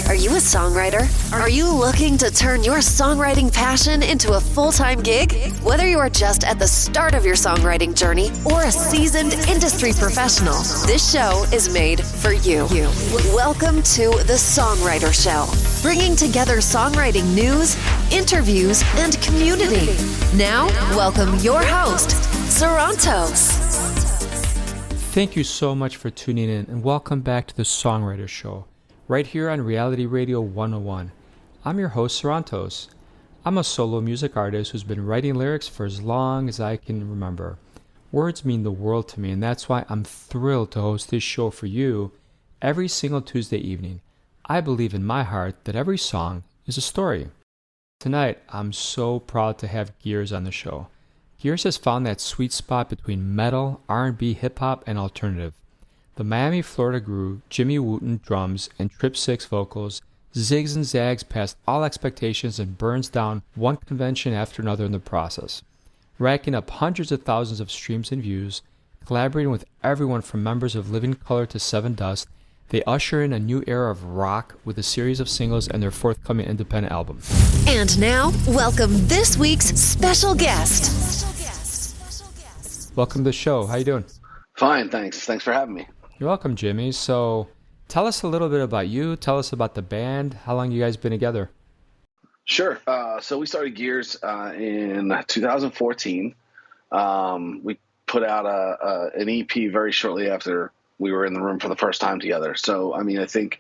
Are you a songwriter? Are you looking to turn your songwriting passion into a full-time gig? Whether you are just at the start of your songwriting journey or a seasoned industry professional, this show is made for you. Welcome to the Songwriter Show, bringing together songwriting news, interviews, and community. Now, welcome your host, Sarantos. Thank you so much for tuning in and welcome back to the Songwriter Show, right here on Reality Radio 101. I'm your host, Sarantos. I'm a solo music artist who's been writing lyrics for as long as I can remember. Words mean the world to me, and that's why I'm thrilled to host this show for you every single Tuesday evening. I believe in my heart that every song is a story. Tonight, I'm so proud to have Gears on the show. Gears has found that sweet spot between metal, R&B, hip-hop, and alternative. The Miami, Florida groove, Jimmy Wooten drums, and Trip Six vocals zigs and zags past all expectations and burns down one convention after another in the process. Racking up hundreds of thousands of streams and views, collaborating with everyone from members of Living Colour to Seven Dust, they usher in a new era of rock with a series of singles and their forthcoming independent album. And now, welcome this week's special guest. Welcome to the show. How you doing? Fine, thanks. Thanks for having me. You're welcome, Jimmy. So tell us a little bit about you. Tell us about the band. How long you guys been together? Sure. So we started Gears in 2014. We put out an EP very shortly after we were in the room for the first time together. So, I mean, I think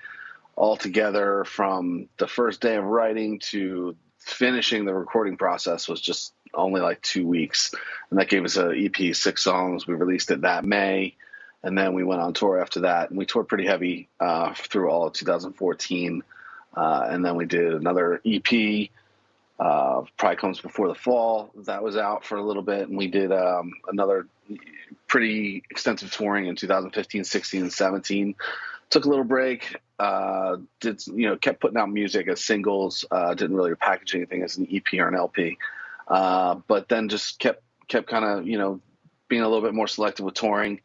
altogether from the first day of writing to finishing the recording process was just only like 2 weeks. And that gave us an EP, 6 songs. We released it that May. And then we went on tour after that. And we toured pretty heavy through all of 2014. And then we did another EP, Probably Comes Before the Fall. That was out for a little bit. And we did another pretty extensive touring in 2015, 16, and 17. Took a little break. Kept putting out music as singles. Didn't really package anything as an EP or an LP. But then just kept kind of, being a little bit more selective with touring.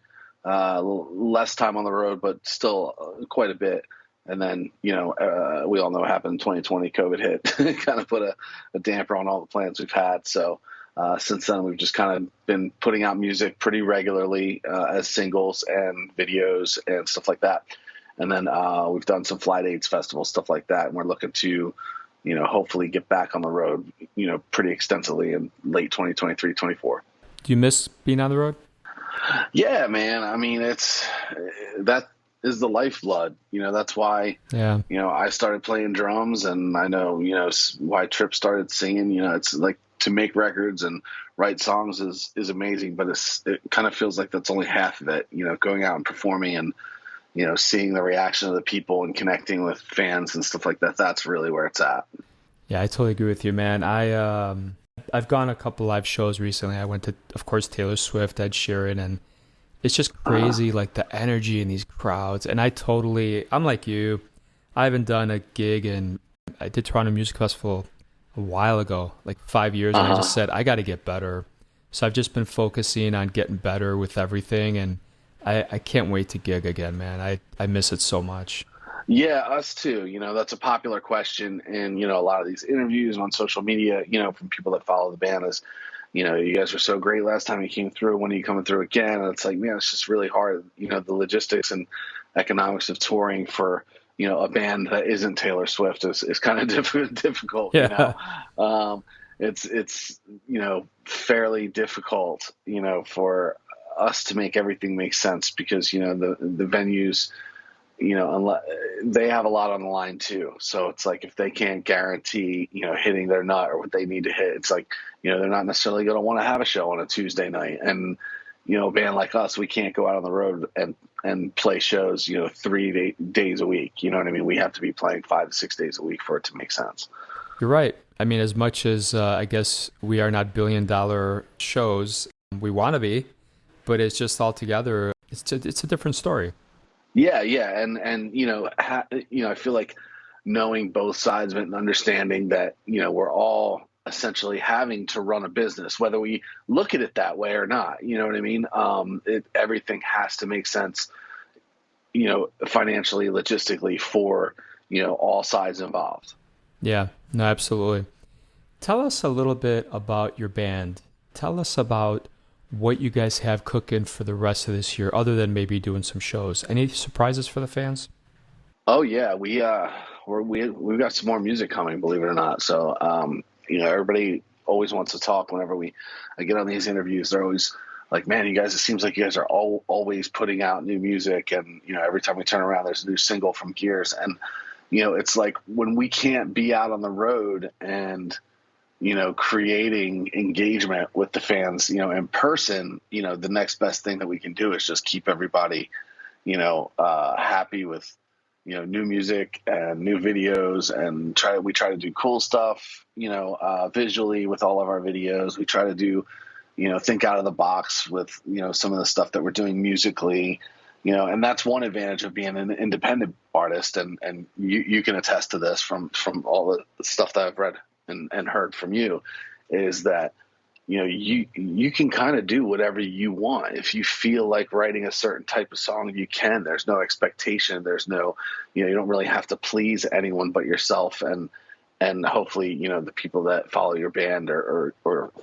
A little less time on the road, but still quite a bit. And then, we all know what happened in 2020. COVID hit, kind of put a damper on all the plans we've had. So since then, we've just kind of been putting out music pretty regularly as singles and videos and stuff like that. And then we've done some Fly Dates festivals, stuff like that. And we're looking to, hopefully get back on the road, pretty extensively in late 2023, 24. Do you miss being on the road? Yeah, man. I mean, that is the lifeblood. That's why, I started playing drums, and I know, why Trip started singing. It's like to make records and write songs is amazing, but it kind of feels like that's only half of it, going out and performing and, seeing the reaction of the people and connecting with fans and stuff like that. That's really where it's at. Yeah, I totally agree with you, man. I've gone a couple live shows recently. I went to, of course, Taylor Swift, Ed Sheeran, and it's just crazy, like the energy in these crowds. And I'm like you. I haven't done a gig, and I did Toronto Music Festival a while ago, like 5 years, and I just said, I got to get better. So I've just been focusing on getting better with everything, and I can't wait to gig again, man. I miss it so much. Yeah, us too. That's a popular question in, a lot of these interviews on social media, from people that follow the band is, you guys were so great last time you came through. When are you coming through again? And it's like, man, it's just really hard. The logistics and economics of touring for, a band that isn't Taylor Swift is kind of difficult. Yeah. It's, fairly difficult, for us to make everything make sense because, the venues, unless they have a lot on the line too. So it's like, if they can't guarantee, hitting their nut or what they need to hit, it's like, they're not necessarily going to want to have a show on a Tuesday night. And, a band like us, we can't go out on the road and play shows, 3 days a week. You know what I mean? We have to be playing 5 to 6 days a week for it to make sense. You're right. I mean, as much as I guess we are not $billion shows, we want to be, but it's just altogether, it's a different story. Yeah. And I feel like knowing both sides of it and understanding that, we're all essentially having to run a business, whether we look at it that way or not, you know what I mean? Everything has to make sense, financially, logistically for, all sides involved. Yeah, no, absolutely. Tell us a little bit about your band. Tell us about what you guys have cooking for the rest of this year, other than maybe doing some shows. Any surprises for the fans? Oh yeah, we've got some more music coming, believe it or not. So everybody always wants to talk whenever I get on these interviews. They're always like, man, it seems like you guys are always putting out new music, and every time we turn around, there's a new single from Gears, and it's like when we can't be out on the road and creating engagement with the fans, in person, the next best thing that we can do is just keep everybody, happy with, new music and new videos, and we try to do cool stuff, visually with all of our videos. We try to do, think out of the box with, some of the stuff that we're doing musically, and that's one advantage of being an independent artist. And you can attest to this from all the stuff that I've read and heard from you, is that, you can kind of do whatever you want. If you feel like writing a certain type of song, you can. There's no expectation. There's no, you don't really have to please anyone but yourself. And hopefully, the people that follow your band or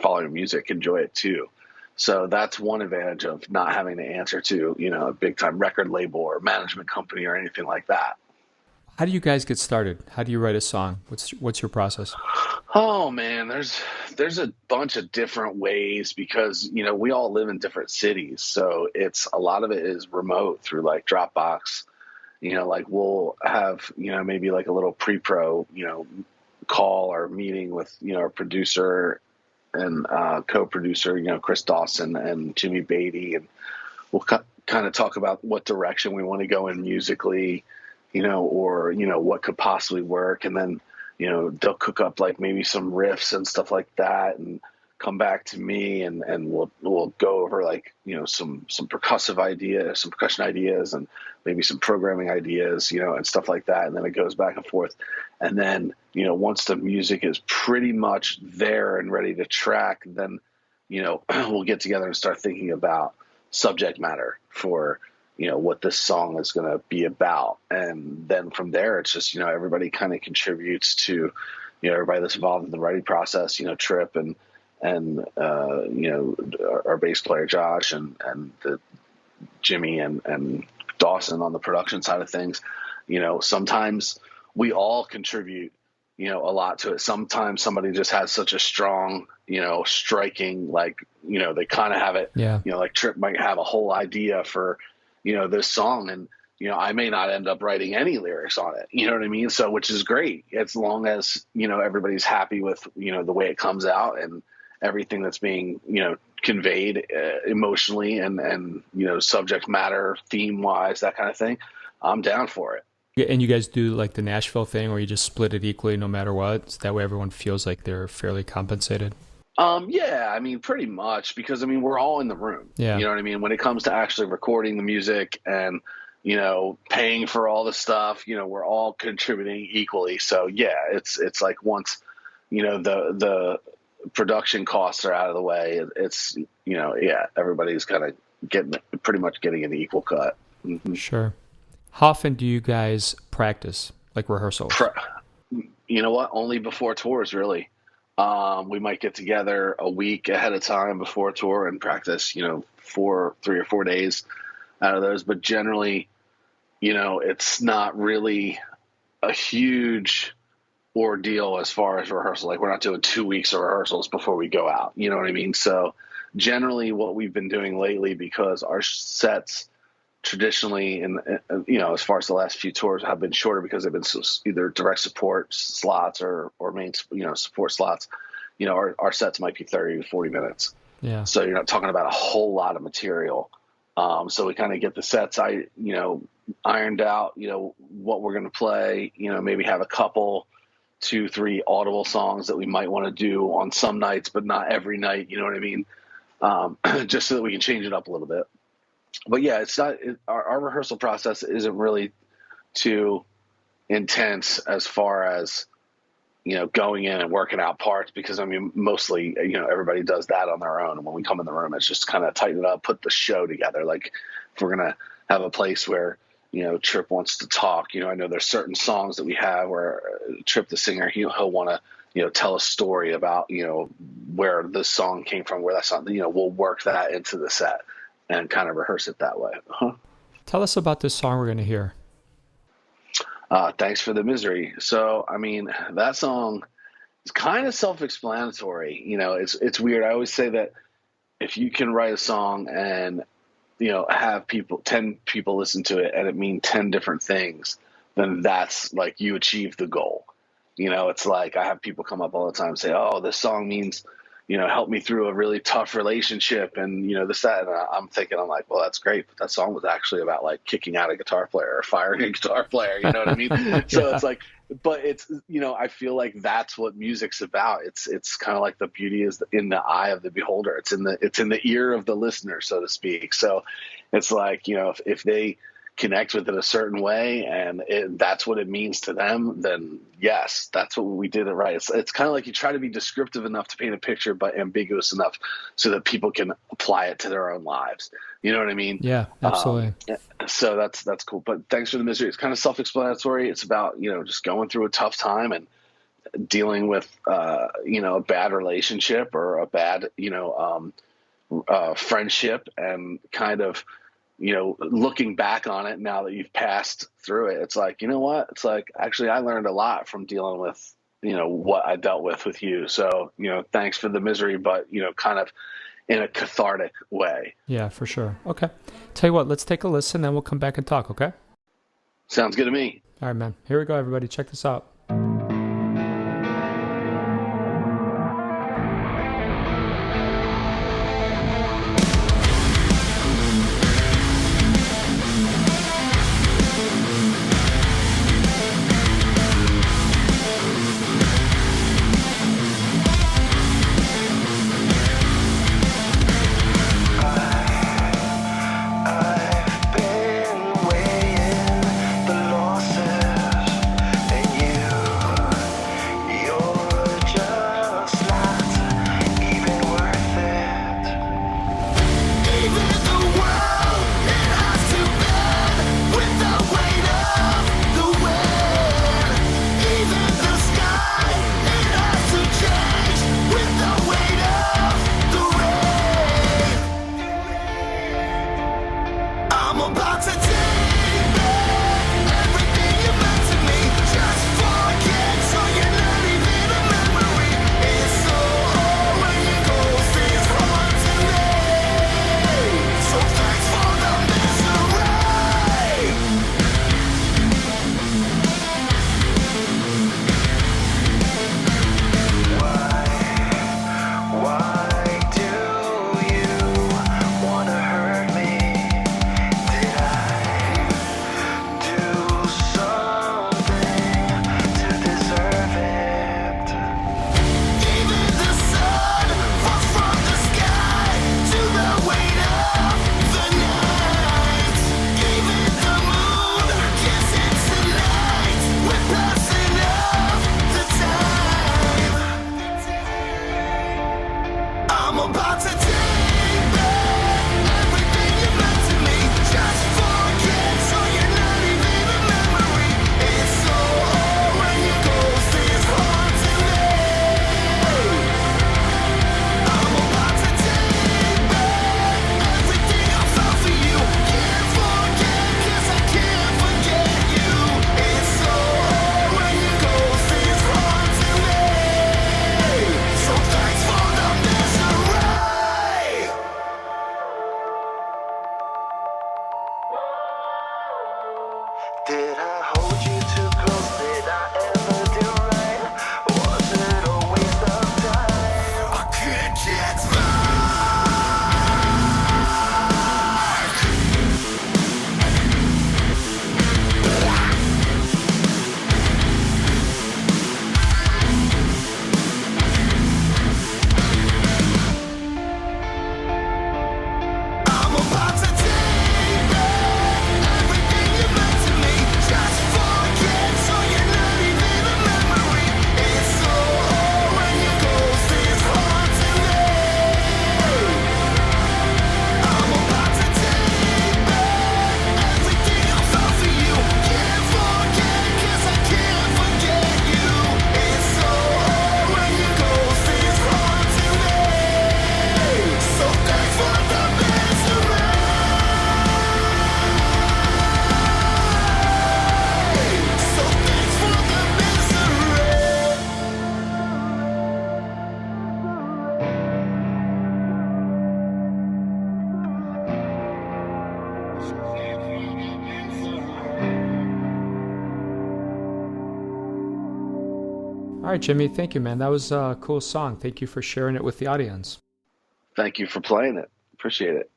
follow your music enjoy it too. So that's one advantage of not having to answer to, a big time record label or management company or anything like that. How do you guys get started? How do you write a song? What's your process? Oh man, there's a bunch of different ways, because we all live in different cities, so it's a lot of it is remote through like Dropbox. Like we'll have maybe like a little pre-pro call or meeting with our producer and co-producer Chris Dawson and Jimmy Beatty, and we'll kind of talk about what direction we want to go in musically, or what could possibly work, and then they'll cook up like maybe some riffs and stuff like that, and come back to me, and we'll go over like some percussion ideas, and maybe some programming ideas, and stuff like that, and then it goes back and forth, and then once the music is pretty much there and ready to track, then we'll get together and start thinking about subject matter for what this song is going to be about. And then from there, it's just, everybody kind of contributes to, everybody that's involved in the writing process, Trip and our bass player, Josh, and the Jimmy and Dawson on the production side of things. Sometimes we all contribute, a lot to it. Sometimes somebody just has such a strong, striking, like, they kind of have it, Yeah. Like Trip might have a whole idea for, this song, and I may not end up writing any lyrics on it, you know what I mean? So, which is great, as long as everybody's happy with the way it comes out and everything that's being conveyed emotionally and subject matter, theme wise, that kind of thing. I'm down for it. Yeah, and you guys do like the Nashville thing where you just split it equally no matter what, so that way everyone feels like they're fairly compensated. Yeah, I mean, pretty much, because we're all in the room. Yeah. You know what I mean? When it comes to actually recording the music and, paying for all the stuff, we're all contributing equally. So yeah, it's like once, the production costs are out of the way, it's, everybody's kind of pretty much getting an equal cut. Mm-hmm. Sure. How often do you guys practice, like rehearsals? You know what? Only before tours, really. We might get together a week ahead of time before a tour and practice, 3 or 4 days out of those. But generally, it's not really a huge ordeal as far as rehearsal. Like, we're not doing 2 weeks of rehearsals before we go out. You know what I mean? So generally what we've been doing lately, because our sets traditionally, as far as the last few tours, have been shorter because they've been either direct support slots or main, support slots. Our sets might be 30 to 40 minutes. Yeah. So you're not talking about a whole lot of material. So we kind of get the sets, ironed out, what we're going to play, maybe have a couple, 2, 3 audible songs that we might want to do on some nights, but not every night. You know what I mean? Just so that we can change it up a little bit. But yeah, our rehearsal process isn't really too intense as far as, going in and working out parts, because mostly, everybody does that on their own. And when we come in the room, it's just kind of tighten it up, put the show together. Like, if we're going to have a place where, Trip wants to talk. I know there's certain songs that we have where Trip, the singer, he'll want to, tell a story about, where this song came from, where that song, we'll work that into the set and kind of rehearse it that way. Tell us about this song we're going to hear. Thanks for the Misery. So, that song is kind of self-explanatory. It's weird. I always say that if you can write a song and, have 10 people listen to it and it means 10 different things, then that's like you achieve the goal. It's like I have people come up all the time and say, oh, this song means, help me through a really tough relationship and, this, that. And I'm like, well, that's great. But that song was actually about like kicking out a guitar player or firing a guitar player. You know what I mean? So it's like, but it's, I feel like that's what music's about. It's kind of like the beauty is in the eye of the beholder. It's in the ear of the listener, so to speak. So it's like, if they connect with it a certain way and that's what it means to them, then yes, that's what we did it right. It's kind of like you try to be descriptive enough to paint a picture, but ambiguous enough so that people can apply it to their own lives. You know what I mean? Yeah, absolutely. So that's cool. But Thanks for the Misery, it's kind of self-explanatory. It's about, just going through a tough time and dealing with, a bad relationship or a bad, friendship and kind of, looking back on it now that you've passed through it, it's like, you know what? It's like, actually, I learned a lot from dealing with, what I dealt with you. So, thanks for the misery, but, kind of in a cathartic way. Yeah, for sure. Okay. Tell you what, let's take a listen, then we'll come back and talk, okay? Sounds good to me. All right, man. Here we go, everybody. Check this out. I've been weighing the losses, and you All right, Jimmy, thank you, man. That was a cool song. Thank you for sharing it with the audience. Thank you for playing it. Appreciate it.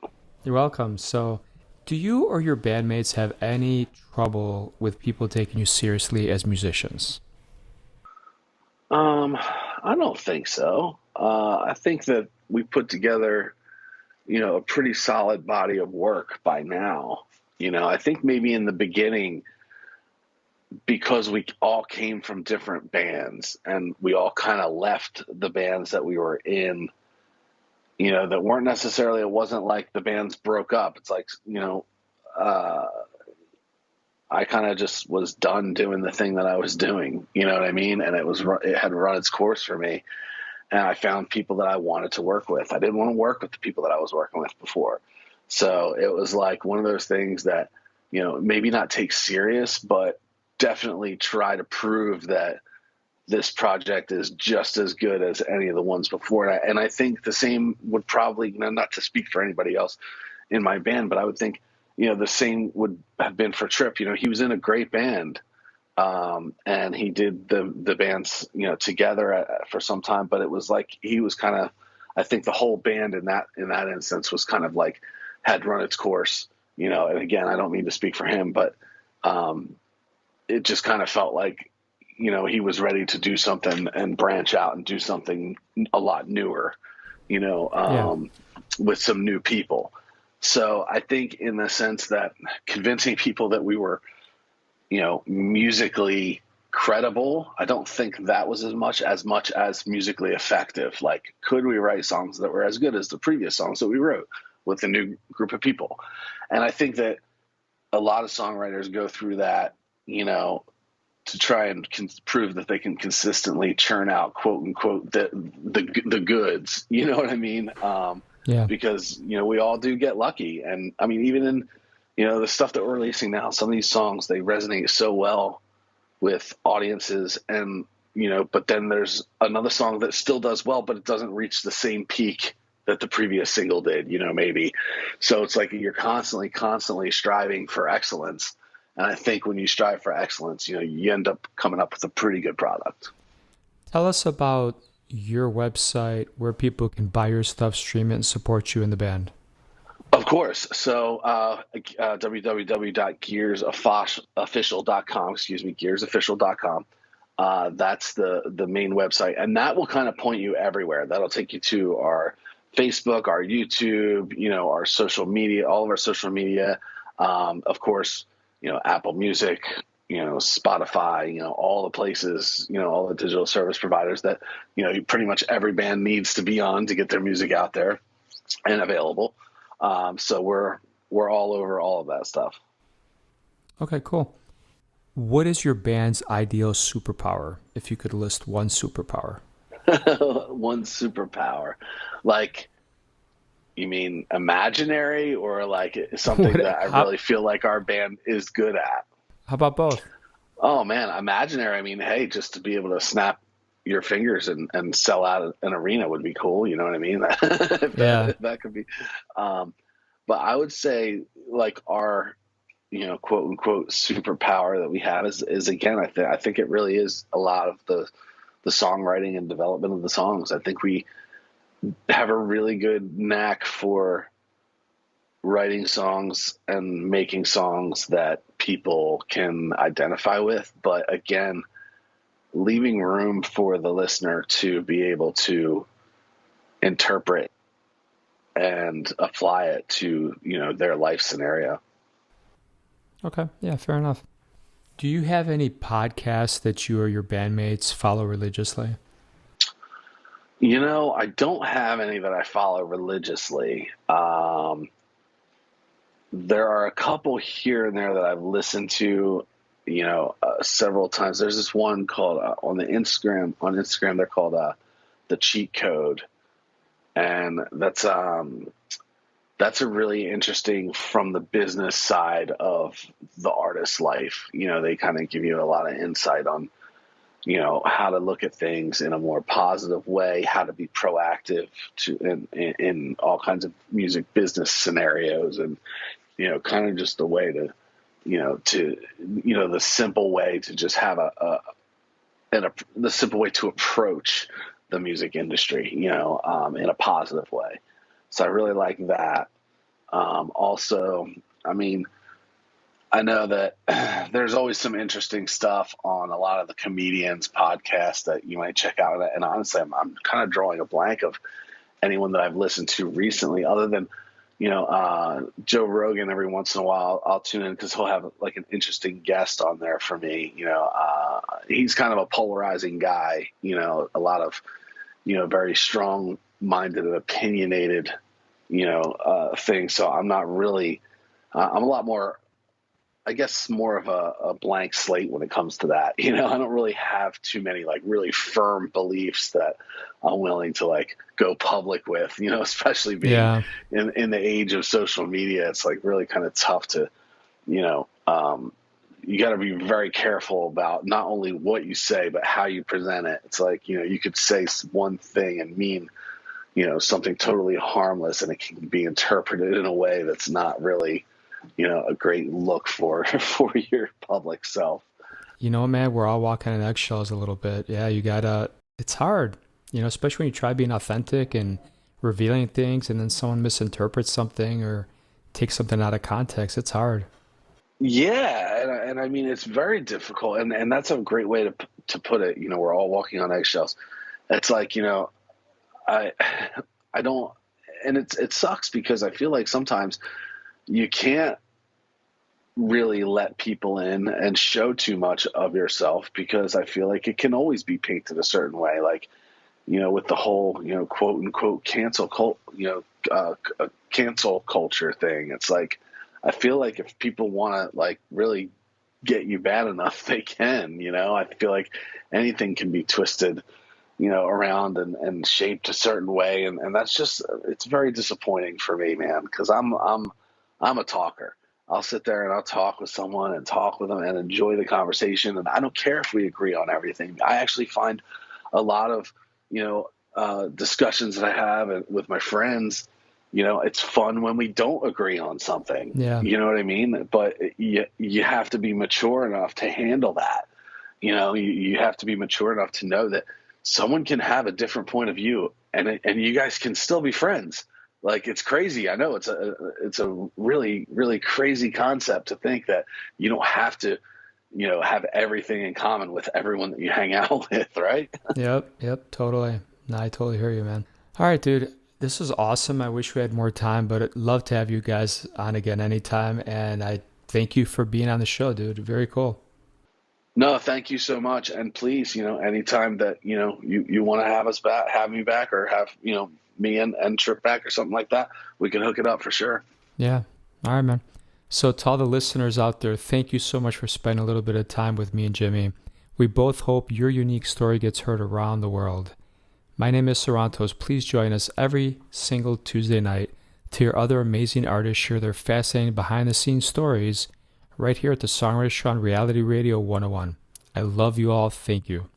You're welcome. So, do you or your bandmates have any trouble with people taking you seriously as musicians? I don't think so. I think that we put together, a pretty solid body of work by now. I think maybe in the beginning, because we all came from different bands and we all kind of left the bands that we were in, that weren't necessarily, it wasn't like the bands broke up. It's like, I kind of just was done doing the thing that I was doing, you know what I mean? And it had run its course for me. And I found people that I wanted to work with. I didn't want to work with the people that I was working with before. So it was like one of those things that, maybe not take serious, but definitely try to prove that this project is just as good as any of the ones before. And I think the same would probably, not to speak for anybody else in my band, but I would think, the same would have been for Trip. He was in a great band, and he did the bands, together for some time, but it was like, he was kind of, I think the whole band in that instance was kind of like, had run its course, and again, I don't mean to speak for him, but, it just kind of felt like, he was ready to do something and branch out and do something a lot newer, with some new people. So I think in the sense that convincing people that we were, musically credible, I don't think that was as much as musically effective. Like, could we write songs that were as good as the previous songs that we wrote with a new group of people? And I think that a lot of songwriters go through that, to try and prove that they can consistently churn out, quote unquote, the goods. You know what I mean? Because, we all do get lucky. And I mean, even in, the stuff that we're releasing now, some of these songs, they resonate so well with audiences and, but then there's another song that still does well, but it doesn't reach the same peak that the previous single did, maybe. So it's like you're constantly striving for excellence. And I think when you strive for excellence, you end up coming up with a pretty good product. Tell us about your website, where people can buy your stuff, stream it, and support you in the band. Of course. So www.gearsofficial.com, gearsofficial.com. That's the main website. And that will kind of point you everywhere. That'll take you to our Facebook, our YouTube, our social media, all of our social media. Of course, Apple Music, Spotify, all the places, all the digital service providers that, pretty much every band needs to be on to get their music out there and available. So we're all over all of that stuff. Okay, cool. What is your band's ideal superpower, if you could list one superpower? One superpower. Like, you mean imaginary or like something that I really feel like our band is good at? How about both? Oh man, imaginary. I mean, hey, just to be able to snap your fingers and sell out an arena would be cool. You know what I mean? That could be. But I would say like our, quote unquote superpower that we have is again, I think it really is a lot of the songwriting and development of the songs. I think we have a really good knack for writing songs and making songs that people can identify with, but again, leaving room for the listener to be able to interpret and apply it to, their life scenario. Okay. Yeah, fair enough. Do you have any podcasts that you or your bandmates follow religiously? I don't have any that I follow religiously. There are a couple here and there that I've listened to, several times. There's this one called on Instagram, they're called The Cheat Code. And that's a really interesting from the business side of the artist's life. They kind of give you a lot of insight on, how to look at things in a more positive way, how to be proactive in all kinds of music business scenarios, and, kind of just a way to, the simple way to just have the simple way to approach the music industry, in a positive way. So I really like that. Also, I mean, I know that there's always some interesting stuff on a lot of the comedians' podcasts that you might check out. And honestly, I'm kind of drawing a blank of anyone that I've listened to recently, other than, Joe Rogan. Every once in a while I'll tune in because he'll have like an interesting guest on there for me. He's kind of a polarizing guy, a lot of, very strong minded and opinionated, things. So I'm not really, I'm a lot more, I guess, more of a blank slate when it comes to that. I don't really have too many like really firm beliefs that I'm willing to like go public with, especially being in the age of social media. It's like really kind of tough to, you got to be very careful about not only what you say, but how you present it. It's like, you could say one thing and mean, something totally harmless, and it can be interpreted in a way that's not really, a great look for your public self. Man, we're all walking on eggshells a little bit. Yeah, it's hard, especially when you try being authentic and revealing things and then someone misinterprets something or takes something out of context. It's hard. Yeah. And I mean, it's very difficult. And that's a great way to put it. We're all walking on eggshells. It's like, I don't, and it sucks because I feel like sometimes you can't really let people in and show too much of yourself, because I feel like it can always be painted a certain way. Like, with the whole, quote unquote cancel culture thing. It's like, I feel like if people want to like really get you bad enough, they can, I feel like anything can be twisted, around and shaped a certain way. And that's just, it's very disappointing for me, man. Cause I'm a talker. I'll sit there and I'll talk with someone and talk with them and enjoy the conversation. And I don't care if we agree on everything. I actually find a lot of, discussions that I have with my friends, it's fun when we don't agree on something. Yeah. You know what I mean? But you have to be mature enough to handle that. You have to be mature enough to know that someone can have a different point of view and you guys can still be friends. Like, it's crazy. I know it's a really, really crazy concept to think that you don't have to, have everything in common with everyone that you hang out with, right? Yep, totally. No, I totally hear you, man. All right, dude. This is awesome. I wish we had more time, but I'd love to have you guys on again anytime. And I thank you for being on the show, dude. Very cool. No, thank you so much. And please, anytime that, you want to have me back or have, me and Trip back or something like that, we can hook it up for sure. Yeah. All right, man. So to all the listeners out there, thank you so much for spending a little bit of time with me and Jimmy. We both hope your unique story gets heard around the world. My name is Sarantos. Please join us every single Tuesday night to hear other amazing artists share their fascinating behind-the-scenes stories right here at the Songwriter Show on Reality Radio 101. I love you all. Thank you.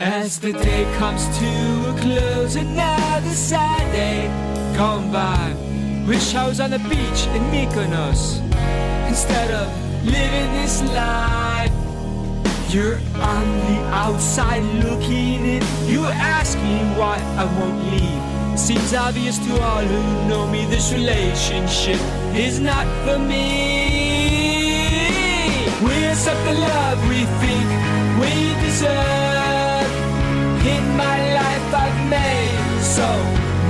As the day comes to a close, another sad day gone by. Wish I was on the beach in Mykonos instead of living this life. You're on the outside looking in. You were asking why I won't leave. Seems obvious to all who know me, this relationship is not for me. We're something love we think we deserve. In my life I've made so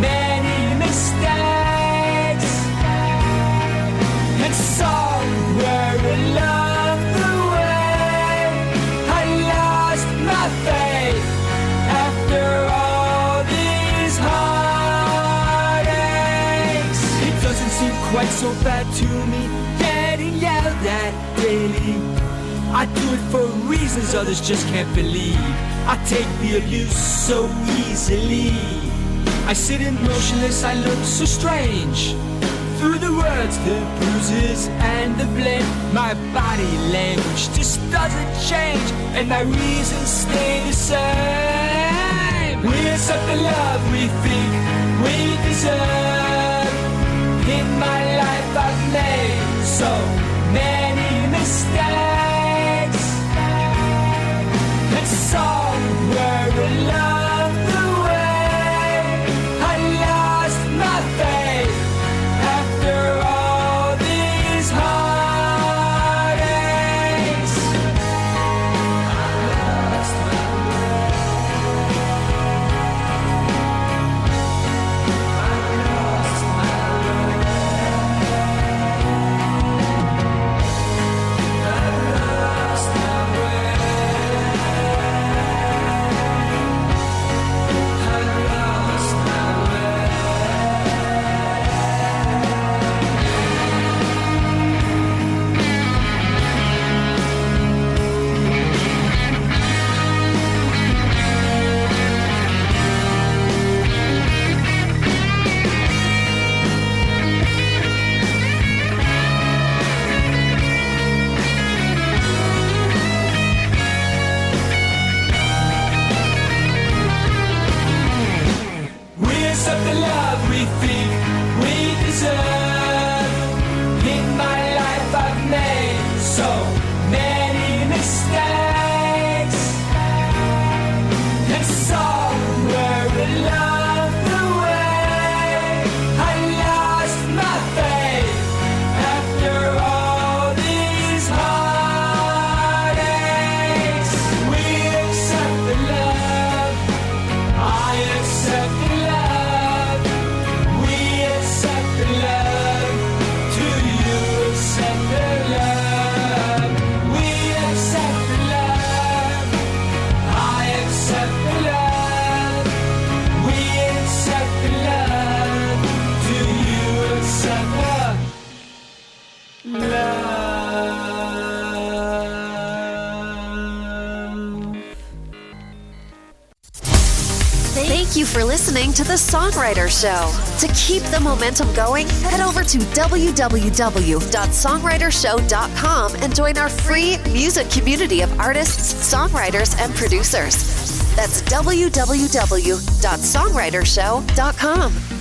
many mistakes, and somewhere along the way I lost my faith after all these heartaches. It doesn't seem quite so bad to me getting yelled at daily. I do it for reasons others just can't believe. I take the abuse so easily. I I sit in motionless, I look so strange. Through the words, the bruises and the blame, my body language just doesn't change, and my reasons stay the same. We accept the love we think we deserve. In my life I've made so many mistakes, and somewhere along the way I lost my faith. After all these heartaches, I lost my way. I lost my way. I lost my way. I lost my way. We accept the love we think we deserve. In my life I've made so many mistakes, and somewhere along the way I lost my faith. After all these heartaches, we accept the love. I accept the love. We accept the love. Do you accept the love? We accept the love. I accept the love. We accept the love. Do you accept the love? Thank you for listening to The Songwriter Show. To keep the momentum going, head over to www.songwritershow.com and join our free music community of artists, songwriters, and producers. That's www.songwritershow.com.